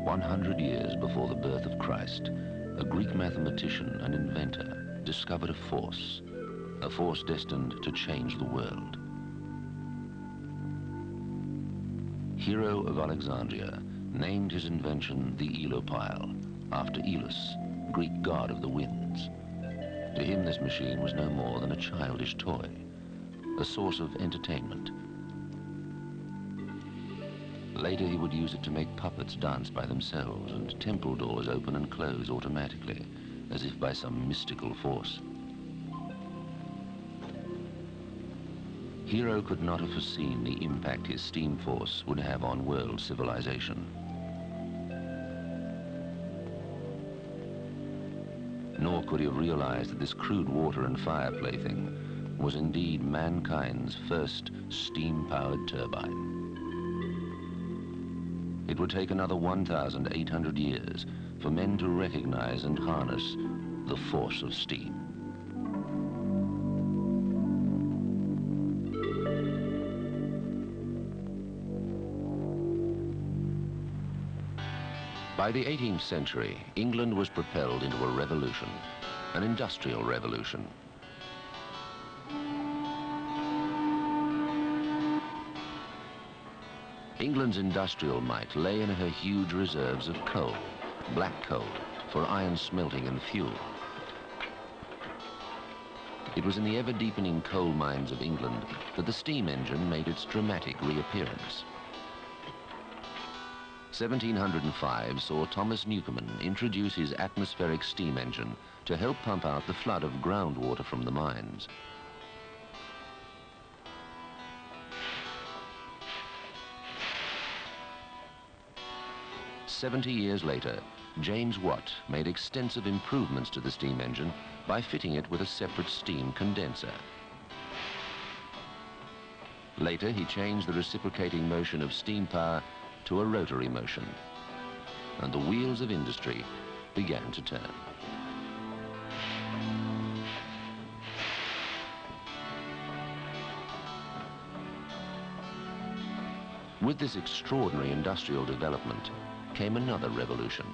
100 years before the birth of Christ, a Greek mathematician and inventor discovered a force destined to change the world. Hero of Alexandria named his invention the Elopile, after Elos, Greek god of the winds. To him, this machine was no more than a childish toy, a source of entertainment. Later, he would use it to make puppets dance by themselves and temple doors open and close automatically, as if by some mystical force. Hero could not have foreseen the impact his steam force would have on world civilization. Nor could he have realized that this crude water and fire plaything was indeed mankind's first steam-powered turbine. It would take another 1,800 years for men to recognize and harness the force of steam. By the 18th century, England was propelled into a revolution, an industrial revolution. England's industrial might lay in her huge reserves of coal, black coal, for iron smelting and fuel. It was in the ever-deepening coal mines of England that the steam engine made its dramatic reappearance. 1705 saw Thomas Newcomen introduce his atmospheric steam engine to help pump out the flood of groundwater from the mines. "70 years later, James Watt made extensive improvements to the steam engine by fitting it with a separate steam condenser. Later, he changed the reciprocating motion of steam power to a rotary motion, and the wheels of industry began to turn. With this extraordinary industrial development came another revolution.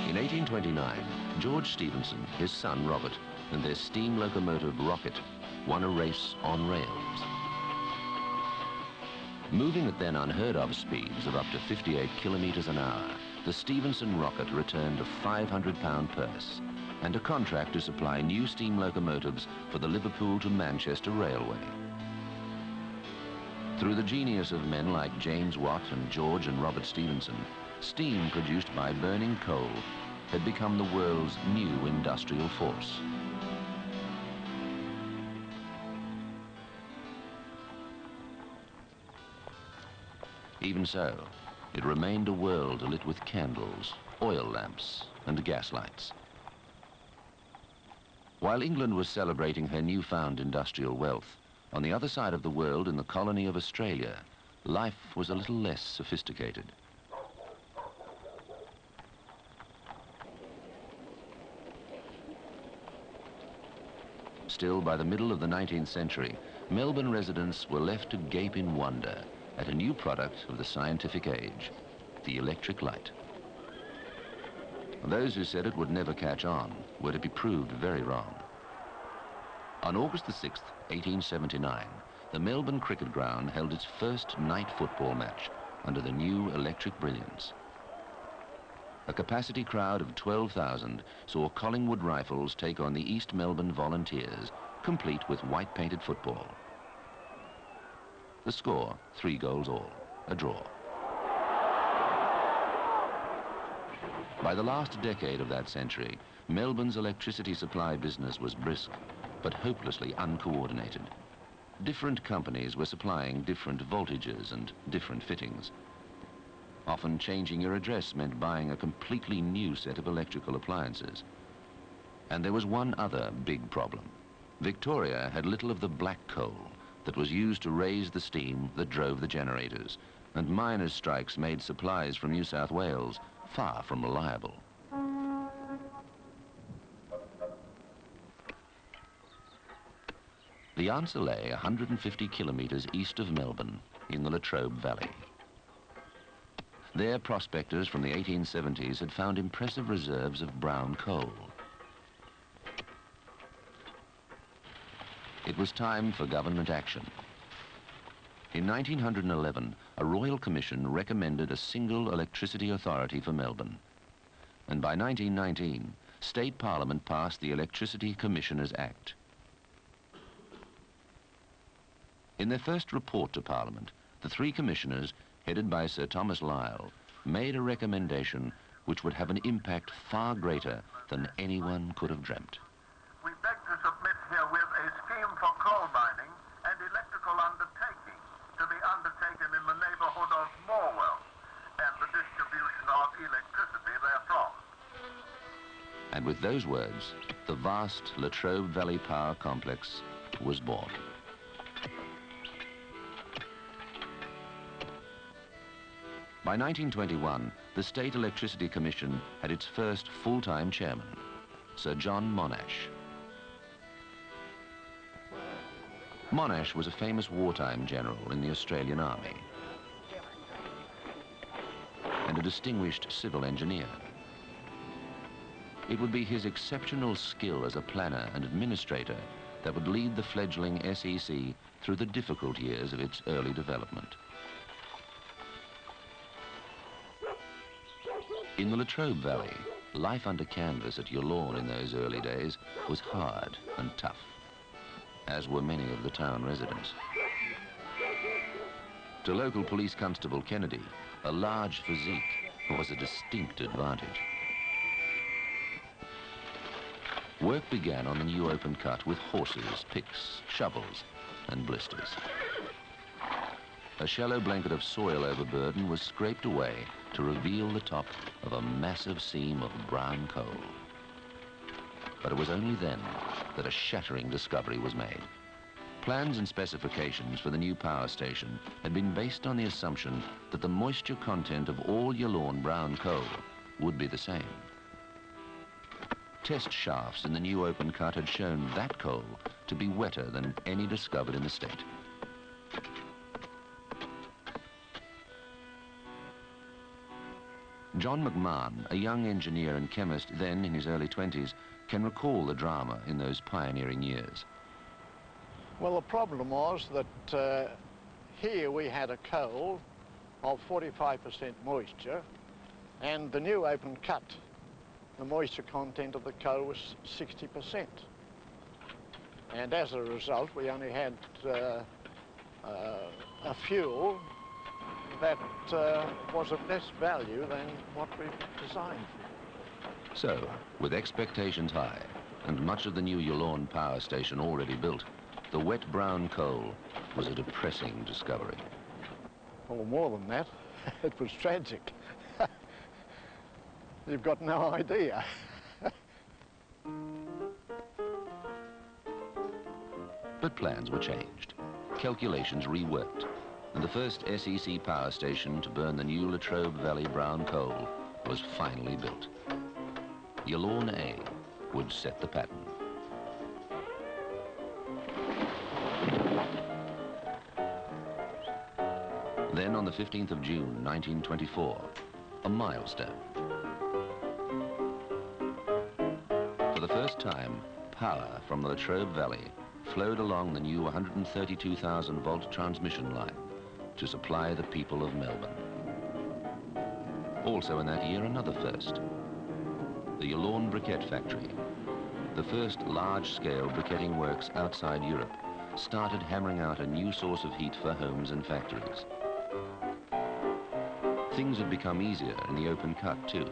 In 1829, George Stephenson, his son Robert, and their steam locomotive Rocket won a race on rails. Moving at then unheard of speeds of up to 58 kilometers an hour, the Stephenson Rocket returned a 500-pound purse and a contract to supply new steam locomotives for the Liverpool to Manchester Railway. Through the genius of men like James Watt and George and Robert Stephenson, steam produced by burning coal had become the world's new industrial force. Even so, it remained a world lit with candles, oil lamps, and gas lights. While England was celebrating her newfound industrial wealth, on the other side of the world, in the colony of Australia, life was a little less sophisticated. Still, by the middle of the 19th century, Melbourne residents were left to gape in wonder at a new product of the scientific age, the electric light. Those who said it would never catch on were to be proved very wrong. On August the 6th, 1879, the Melbourne Cricket Ground held its first night football match under the new electric brilliance. A capacity crowd of 12,000 saw Collingwood Rifles take on the East Melbourne Volunteers, complete with white-painted football. The score, 3 goals all, a draw. By the last decade of that century, Melbourne's electricity supply business was brisk, but hopelessly uncoordinated. Different companies were supplying different voltages and different fittings. Often changing your address meant buying a completely new set of electrical appliances. And there was one other big problem. Victoria had little of the black coal that was used to raise the steam that drove the generators, and miners' strikes made supplies from New South Wales far from reliable. The answer lay 150 kilometres east of Melbourne in the Latrobe Valley. There, prospectors from the 1870s had found impressive reserves of brown coal. It was time for government action. In 1911, a royal commission recommended a single electricity authority for Melbourne. And by 1919, State Parliament passed the Electricity Commissioners Act. In their first report to Parliament, the three commissioners, headed by Sir Thomas Lyell, made a recommendation which would have an impact far greater than anyone could have dreamt. We beg to submit herewith a scheme for coal mining and electrical undertaking to be undertaken in the neighbourhood of Morwell and the distribution of electricity therefrom. And with those words, the vast Latrobe Valley Power Complex was born. By 1921, the State Electricity Commission had its first full-time chairman, Sir John Monash. Monash was a famous wartime general in the Australian Army and a distinguished civil engineer. It would be his exceptional skill as a planner and administrator that would lead the fledgling SEC through the difficult years of its early development. In the Latrobe Valley, life under canvas at Yallourn in those early days was hard and tough, as were many of the town residents. To local police constable Kennedy, a large physique was a distinct advantage. Work began on the new open cut with horses, picks, shovels, and blisters. A shallow blanket of soil overburden was scraped away to reveal the top of a massive seam of brown coal. But it was only then that a shattering discovery was made. Plans and specifications for the new power station had been based on the assumption that the moisture content of all Yallourn brown coal would be the same. Test shafts in the new open cut had shown that coal to be wetter than any discovered in the state. John McMahon, a young engineer and chemist then in his early 20s, can recall the drama in those pioneering years. Well, the problem was that here we had a coal of 45% moisture, and the new open cut, the moisture content of the coal was 60%. And as a result, we only had a fuel that was of less value than what we designed for. So, with expectations high and much of the new Yallourn power station already built, the wet brown coal was a depressing discovery. Well, more than that, it was tragic. You've got no idea. But plans were changed, calculations reworked, and the first SEC power station to burn the new Latrobe Valley brown coal was finally built. Yallourn A would set the pattern. Then on the 15th of June, 1924, a milestone. For the first time, power from the Latrobe Valley flowed along the new 132,000 volt transmission line to supply the people of Melbourne. Also in that year, another first. The Yallourn briquette factory, the first large-scale briquetting works outside Europe, started hammering out a new source of heat for homes and factories. Things had become easier in the open cut too.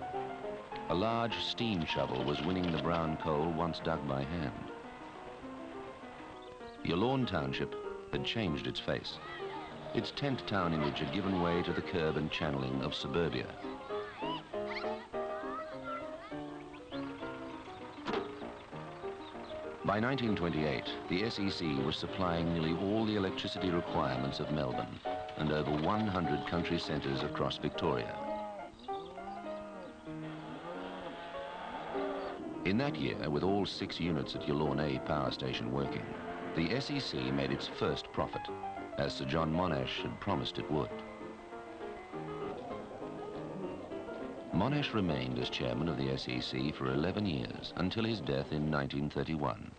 A large steam shovel was winning the brown coal once dug by hand. Yallourn Township had changed its face. Its tent town image had given way to the curb and channeling of suburbia. By 1928, the SEC was supplying nearly all the electricity requirements of Melbourne and over 100 country centres across Victoria. In that year, with all 6 units at Yallourn A power station working, the SEC made its first profit, as Sir John Monash had promised it would. Monash remained as chairman of the SEC for 11 years, until his death in 1931.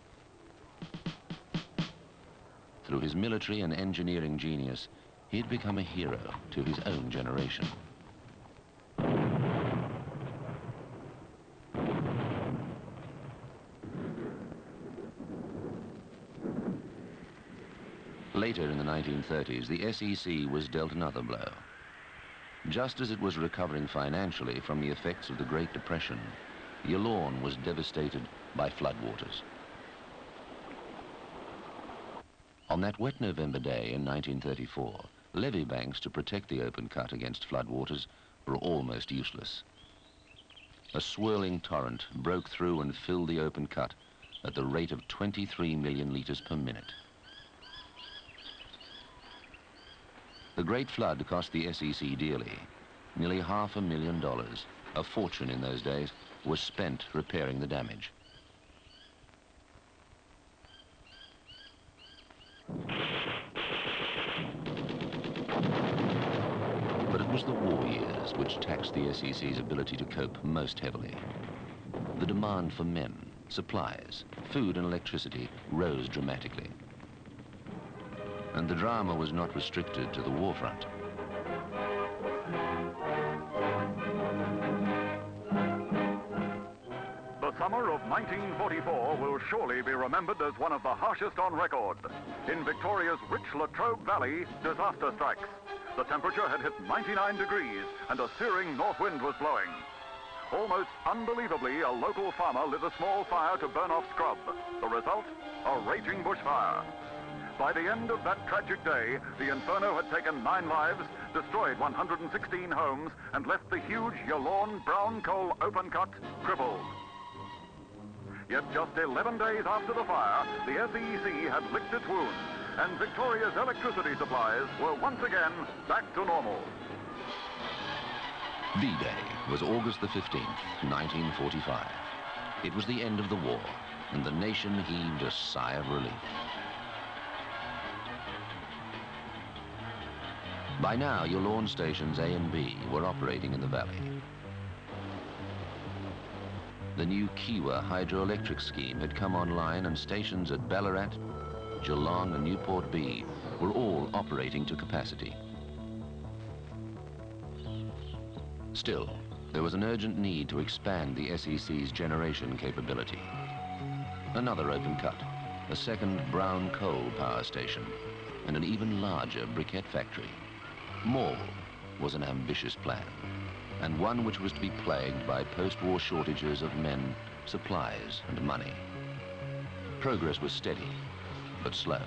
Through his military and engineering genius, he had become a hero to his own generation. Later in the 1930s, the SEC was dealt another blow. Just as it was recovering financially from the effects of the Great Depression, Yallourn was devastated by floodwaters. On that wet November day in 1934, levee banks to protect the open cut against floodwaters were almost useless. A swirling torrent broke through and filled the open cut at the rate of 23 million litres per minute. The Great Flood cost the SEC dearly. Nearly $500,000, a fortune in those days, was spent repairing the damage. But it was the war years which taxed the SEC's ability to cope most heavily. The demand for men, supplies, food and electricity rose dramatically. And the drama was not restricted to the war front. The summer of 1944 will surely be remembered as one of the harshest on record. In Victoria's rich Latrobe Valley, disaster strikes. The temperature had hit 99 degrees and a searing north wind was blowing. Almost unbelievably, a local farmer lit a small fire to burn off scrub. The result? A raging bushfire. By the end of that tragic day, the inferno had taken 9 lives, destroyed 116 homes, and left the huge Yallourn brown coal open cut crippled. Yet just 11 days after the fire, the SEC had licked its wounds, and Victoria's electricity supplies were once again back to normal. D-Day was August the 15th, 1945. It was the end of the war, and the nation heaved a sigh of relief. By now, Yallourn stations A and B were operating in the valley. The new Kiwa hydroelectric scheme had come online, and stations at Ballarat, Geelong and Newport B were all operating to capacity. Still, there was an urgent need to expand the SEC's generation capability. Another open cut, a second brown coal power station, and an even larger briquette factory. More was an ambitious plan, and one which was to be plagued by post-war shortages of men, supplies, and money. Progress was steady, but slow.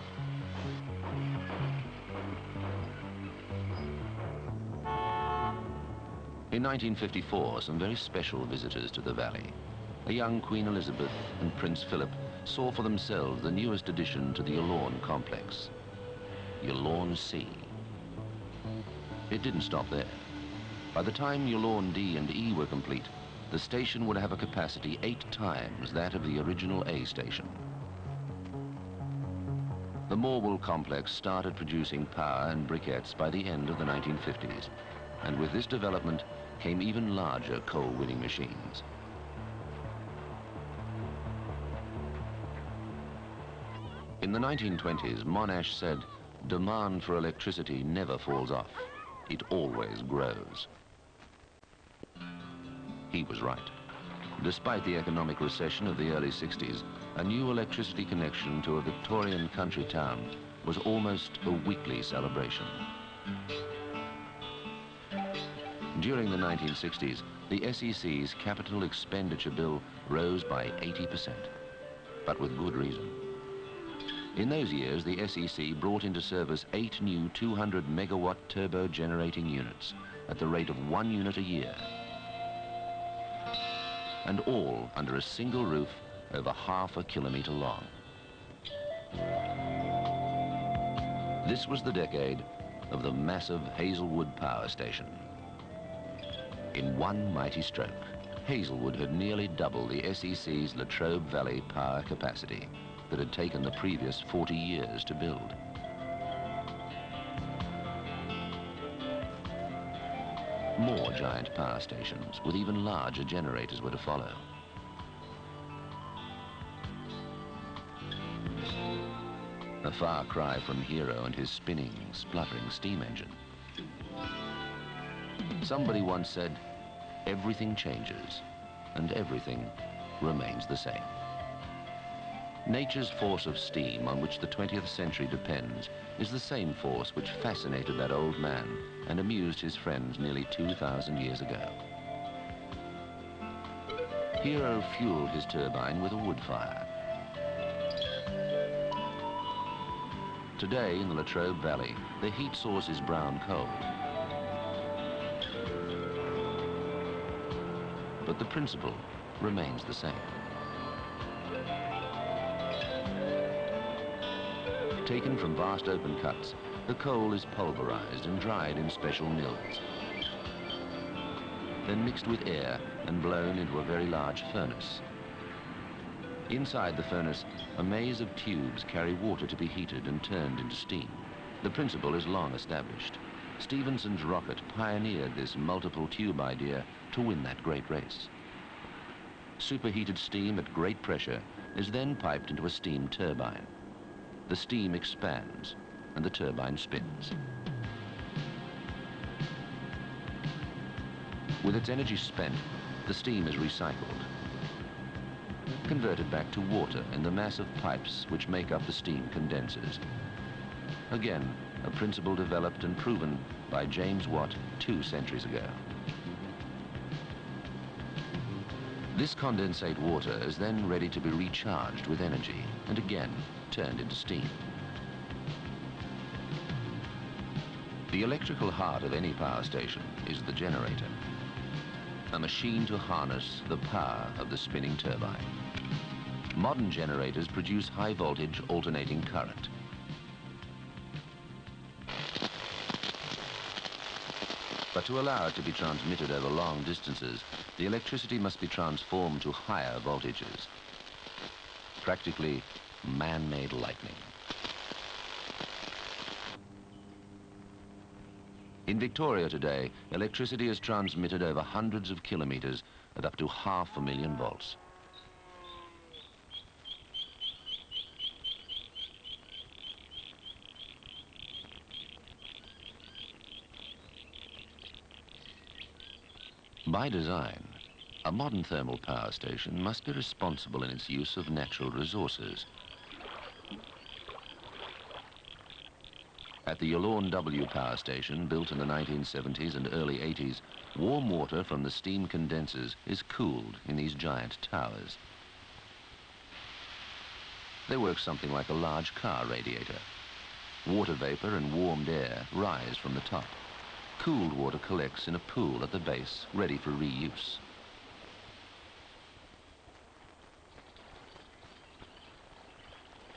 In 1954, some very special visitors to the valley, a young Queen Elizabeth and Prince Philip, saw for themselves the newest addition to the Yallourn complex, Yallourn C. It didn't stop there. By the time Yallourn D and E were complete, the station would have a capacity 8 times that of the original A station. The Morwell complex started producing power and briquettes by the end of the 1950s, and with this development came even larger coal-winning machines. In the 1920s, Monash said, "Demand for electricity never falls off. It always grows." He was right. Despite the economic recession of the early 60s, a new electricity connection to a Victorian country town was almost a weekly celebration. During the 1960s, the SEC's capital expenditure bill rose by 80%, but with good reason. In those years, the SEC brought into service 8 new 200-megawatt turbo-generating units at the rate of 1 unit a year, and all under a single roof over ½ a kilometre long. This was the decade of the massive Hazelwood power station. In one mighty stroke, Hazelwood had nearly doubled the SEC's Latrobe Valley power capacity. that had taken the previous 40 years to build. More giant power stations with even larger generators were to follow. A far cry from Hero and his spinning, spluttering steam engine. Somebody once said, everything changes and everything remains the same. Nature's force of steam on which the 20th century depends is the same force which fascinated that old man and amused his friends nearly 2,000 years ago. Hero fueled his turbine with a wood fire. Today in the Latrobe Valley, the heat source is brown coal. But the principle remains the same. Taken from vast open cuts, the coal is pulverized and dried in special mills. Then mixed with air and blown into a very large furnace. Inside the furnace, a maze of tubes carry water to be heated and turned into steam. The principle is long established. Stephenson's rocket pioneered this multiple tube idea to win that great race. Superheated steam at great pressure is then piped into a steam turbine. The steam expands and the turbine spins. With its energy spent, the steam is recycled, converted back to water in the massive pipes which make up the steam condensers. Again, a principle developed and proven by James Watt 2 centuries ago. This condensate water is then ready to be recharged with energy and again turned into steam. The electrical heart of any power station is the generator, a machine to harness the power of the spinning turbine. Modern generators produce high voltage alternating current. But to allow it to be transmitted over long distances, the electricity must be transformed to higher voltages. Practically man-made lightning. In Victoria today, electricity is transmitted over hundreds of kilometers at up to 500,000 volts. By design, a modern thermal power station must be responsible in its use of natural resources. At the Yallourn W power station, built in the 1970s and early 80s, warm water from the steam condensers is cooled in these giant towers. They work something like a large car radiator. Water vapor and warmed air rise from the top. Cooled water collects in a pool at the base, ready for reuse.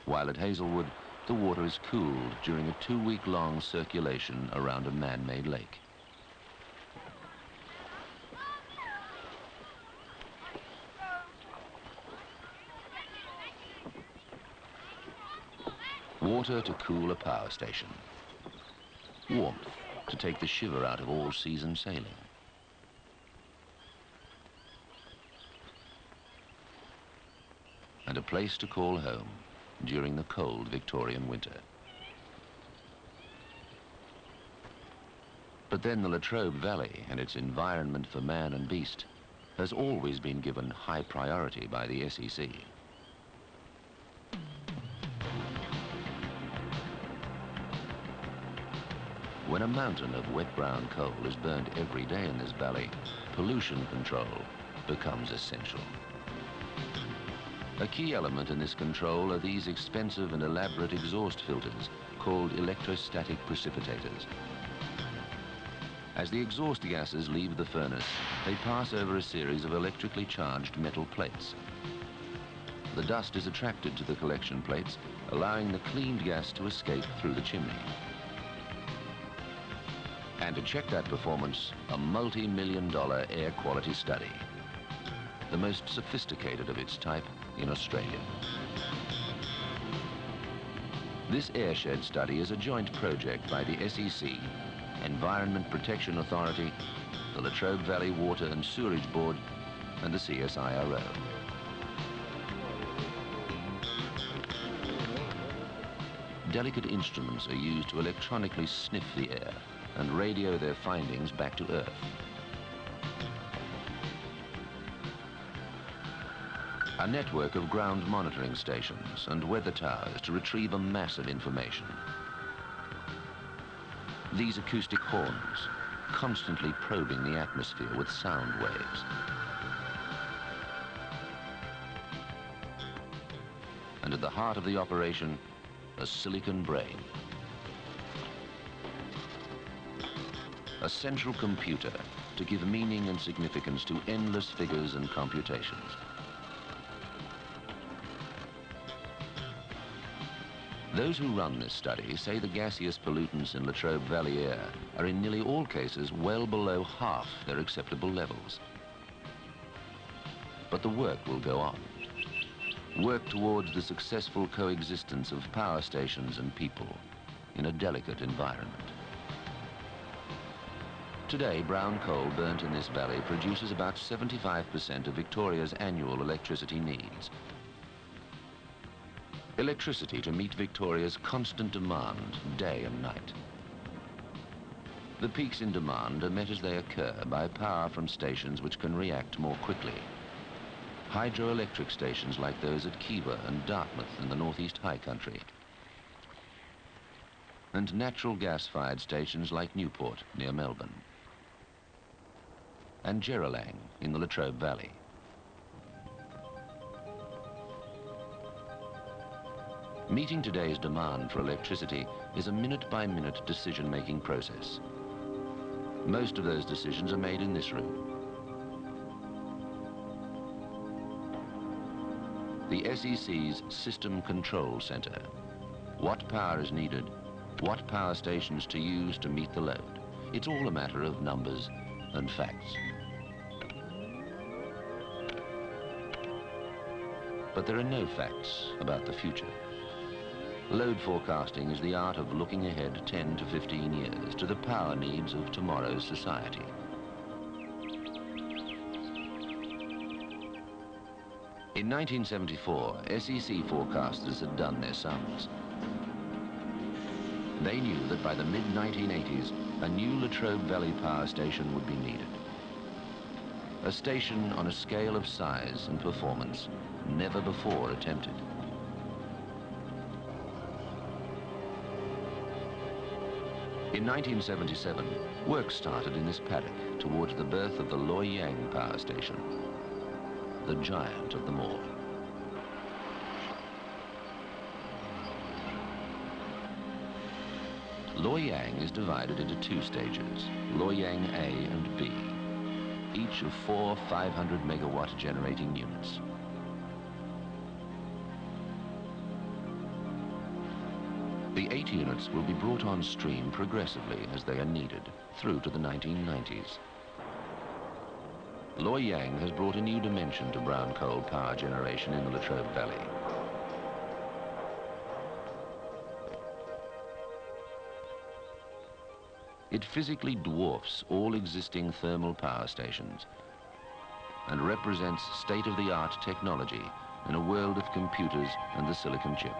While at Hazelwood, the water is cooled during a 2-week-long circulation around a man-made lake. Water to cool a power station. Warmth to take the shiver out of all-season sailing. And a place to call home during the cold Victorian winter. But then the Latrobe Valley and its environment for man and beast has always been given high priority by the SEC. When a mountain of wet brown coal is burned every day in this valley, pollution control becomes essential. A key element in this control are these expensive and elaborate exhaust filters called electrostatic precipitators. As the exhaust gases leave the furnace, they pass over a series of electrically charged metal plates. The dust is attracted to the collection plates, allowing the cleaned gas to escape through the chimney. And to check that performance, a multi-million-dollar air quality study, the most sophisticated of its type in Australia. This airshed study is a joint project by the SEC, Environment Protection Authority, the Latrobe Valley Water and Sewerage Board, and the CSIRO. Delicate instruments are used to electronically sniff the air and radio their findings back to Earth. A network of ground monitoring stations and weather towers to retrieve a mass of information. These acoustic horns, constantly probing the atmosphere with sound waves. And at the heart of the operation, a silicon brain. A central computer to give meaning and significance to endless figures and computations. Those who run this study say the gaseous pollutants in Latrobe Valley air are in nearly all cases well below half their acceptable levels. But the work will go on. Work towards the successful coexistence of power stations and people in a delicate environment. Today, brown coal burnt in this valley produces about 75% of Victoria's annual electricity needs. Electricity to meet Victoria's constant demand day and night. The peaks in demand are met as they occur by power from stations which can react more quickly. Hydroelectric stations like those at Kiva and Dartmouth in the northeast high country. And natural gas-fired stations like Newport near Melbourne. And Geraldine in the Latrobe Valley. Meeting today's demand for electricity is a minute-by-minute decision-making process. Most of those decisions are made in this room. The SEC's System Control Center. What power is needed, what power stations to use to meet the load. It's all a matter of numbers and facts. But there are no facts about the future. Load forecasting is the art of looking ahead 10 to 15 years to the power needs of tomorrow's society. In 1974, SEC forecasters had done their sums. They knew that by the mid-1980s, a new Latrobe Valley power station would be needed. A station on a scale of size and performance never before attempted. In 1977, work started in this paddock towards the birth of the Loy Yang power station, the giant of them all. Loy Yang is divided into two stages, Loy Yang A and B, each of 4 500-megawatt generating units. The 8 units will be brought on stream progressively as they are needed through to the 1990s. Loy Yang has brought a new dimension to brown coal power generation in the Latrobe Valley. It physically dwarfs all existing thermal power stations and represents state-of-the-art technology in a world of computers and the silicon chip.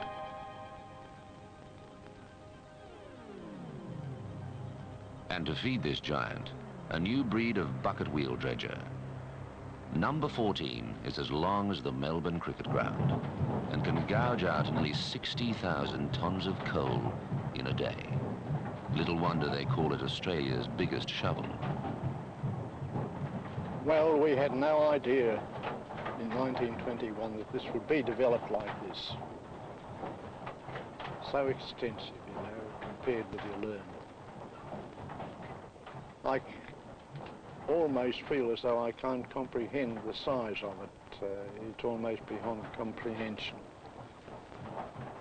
And to feed this giant, a new breed of bucket wheel dredger. Number 14 is as long as the Melbourne cricket ground and can gouge out nearly 60,000 tons of coal in a day. Little wonder they call it Australia's biggest shovel. Well, we had no idea in 1921 that this would be developed like this. So extensive, you know, compared with your learn. I almost feel as though I can't comprehend the size of it. It's almost beyond comprehension.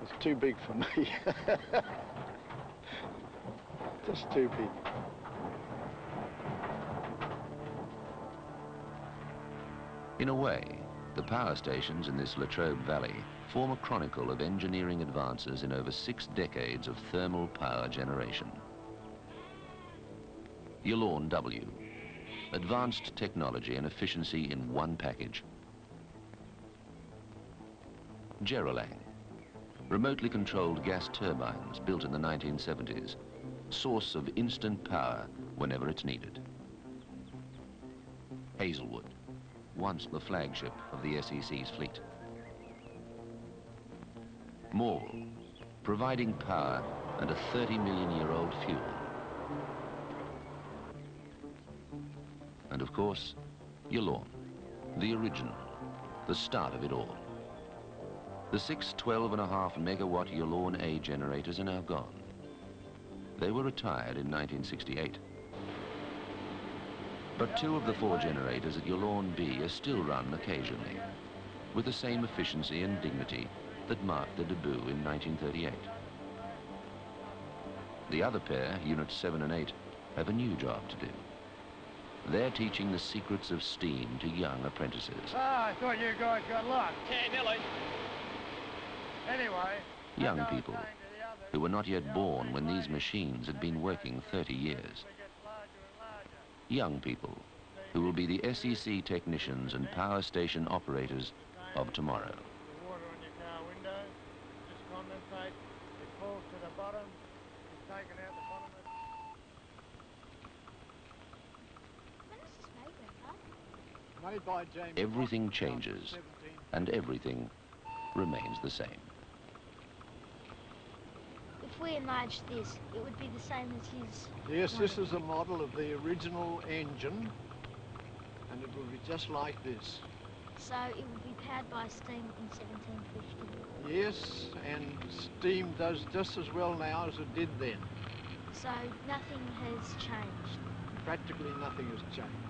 It's too big for me. Just too big. In a way, The power stations in this Latrobe Valley form a chronicle of engineering advances in over 6 decades of thermal power generation. Yallourn W. Advanced technology and efficiency in one package. Geralang. Remotely controlled gas turbines built in the 1970s. Source of instant power whenever it's needed. Hazelwood. Once the flagship of the SEC's fleet. Morwell. Providing power and a 30-million-year-old fuel. And of course, Yallourn, the original, the start of it all. The 6 12.5 megawatt Yallourn A generators are now gone. They were retired in 1968. But 2 of the 4 generators at Yallourn B are still run occasionally, with the same efficiency and dignity that marked their debut in 1938. The other pair, Units 7 and 8, have a new job to do. They're teaching the secrets of steam to young apprentices. I thought you guys got lost. Yeah, nearly. Anyway... Young people who were not yet born when these machines had been working 30 years. Young people who will be the SEC technicians and power station operators of tomorrow. The water on your car window, just condensate, it falls to the bottom, it's taken out the bottom of it. Made by James. Everything changes, and everything remains the same. If we enlarged this, it would be the same as his... Yes, this is a model of the original engine, and it will be just like this. So it would be powered by steam in 1750. Yes, and steam does just as well now as it did then. So nothing has changed. Practically nothing has changed.